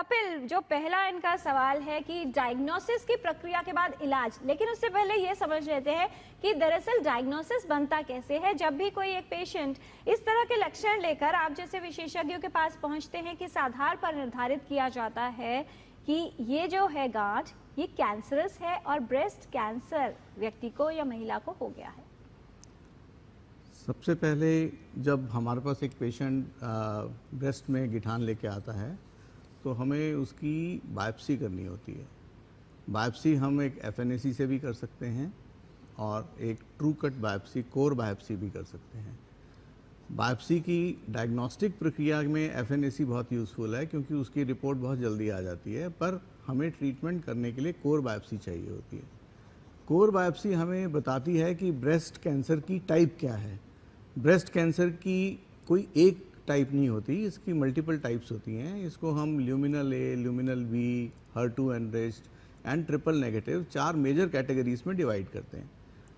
कपिल, जो पहला इनका सवाल है कि डायग्नोसिस की प्रक्रिया के बाद इलाज, लेकिन उससे पहले ये समझ लेते हैं कि दरअसल डायग्नोसिस बनता कैसे है। जब भी कोई एक पेशेंट इस तरह के लक्षण लेकर आप जैसे विशेषज्ञों के पास पहुंचते हैं, किस आधार पर निर्धारित किया जाता है कि ये जो है गांठ ये कैंसरस है और ब्रेस्ट कैंसर व्यक्ति को या महिला को हो गया है? सबसे पहले जब हमारे पास एक पेशेंट ब्रेस्ट में गिठान लेके आता है तो हमें उसकी बायोप्सी करनी होती है। बायोप्सी हम एक एफएनएसी से भी कर सकते हैं और एक true cut biopsy, core biopsy भी कर सकते हैं। बायोप्सी की डायग्नोस्टिक प्रक्रिया में एफएनएसी बहुत यूज़फुल है क्योंकि उसकी रिपोर्ट बहुत जल्दी आ जाती है, पर हमें ट्रीटमेंट करने के लिए कोर बायोप्सी चाहिए होती है। कोर बायोप्सी हमें बताती है कि ब्रेस्ट कैंसर की टाइप क्या है। ब्रेस्ट कैंसर की कोई एक टाइप नहीं होती, इसकी मल्टीपल टाइप्स होती हैं। इसको हम luminal A, luminal B, HER2 enriched and triple negative 4 major categories में डिवाइड करते हैं।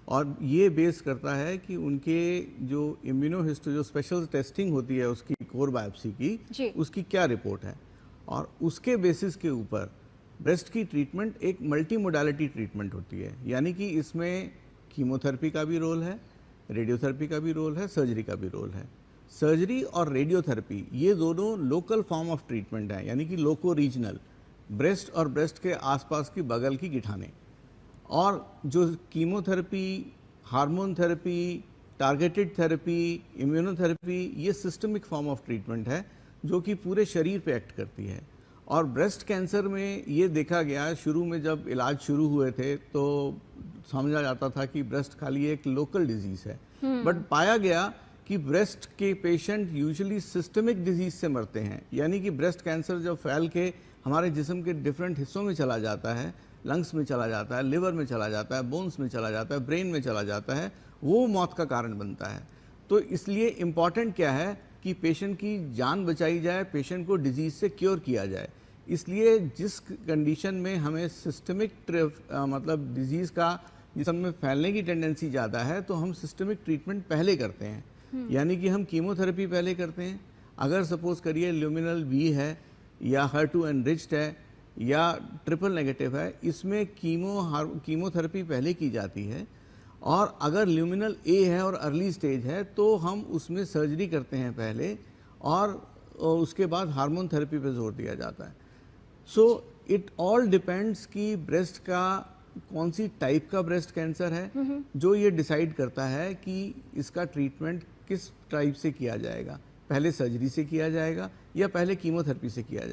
और ये बेस करता है कि उनके जो इम्यूनोहिस्टो जो स्पेशल टेस्टिंग होती है उसकी कोर बायोप्सी की, उसकी क्या रिपोर्ट है, और उसके बेसिस के ऊपर ब्रेस्ट की ट्रीटमेंट एक मल्टी मोडालिटी ट्रीटमेंट होती है। यानी कि इसमें कीमोथेरेपी का भी रोल है, रेडियोथेरेपी का भी रोल है, सर्जरी का भी रोल है। सर्जरी और रेडियोथेरेपी ये दोनों लोकल फॉर्म ऑफ ट्रीटमेंट है, यानी कि लोको रीजनल, ब्रेस्ट और ब्रेस्ट के आसपास की बगल की गिठाने। और जो chemotherapy, hormone therapy, targeted therapy, immunotherapy, ये सिस्टमिक फॉर्म ऑफ ट्रीटमेंट है जो कि पूरे शरीर पे एक्ट करती है। और ब्रेस्ट कैंसर में ये देखा गया, शुरू में जब इलाज शुरू हुए थे तो समझा जाता था कि ब्रेस्ट खाली एक लोकल डिजीज़ है, बट पाया गया कि ब्रेस्ट के पेशेंट यूजुअली सिस्टमिक डिजीज से मरते हैं। यानी कि ब्रेस्ट कैंसर जब फैल के हमारे जिस्म के डिफरेंट हिस्सों में चला जाता है, लंग्स में चला जाता है, लिवर में चला जाता है, बोन्स में चला जाता है, ब्रेन में चला जाता है, वो मौत का कारण बनता है। तो इसलिए इम्पॉर्टेंट क्या है कि पेशेंट की जान बचाई जाए, पेशेंट को डिजीज़ से क्योर किया जाए। इसलिए जिस कंडीशन में हमें सिस्टमिक मतलब डिजीज़ का जिसम में फैलने की टेंडेंसी ज़्यादा है तो हम सिस्टमिक ट्रीटमेंट पहले करते हैं। यानी कि हम कीमोथेरेपी पहले करते हैं। अगर सपोज करिए ल्यूमिनल बी है या HER2 एनरिच्ड है या ट्रिपल नेगेटिव है, इसमें कीमोथेरेपी पहले की जाती है। और अगर ल्यूमिनल ए है और अर्ली स्टेज है तो हम उसमें सर्जरी करते हैं पहले, और उसके बाद हार्मोन थेरेपी पे जोर दिया जाता है। सो इट ऑल डिपेंड्स कि ब्रेस्ट का कौन सी टाइप का ब्रेस्ट कैंसर है, जो ये डिसाइड करता है कि इसका ट्रीटमेंट किस टाइप से किया जाएगा। पहले सर्जरी से किया जाएगा या पहले कीमोथेरेपी से किया जाएगा।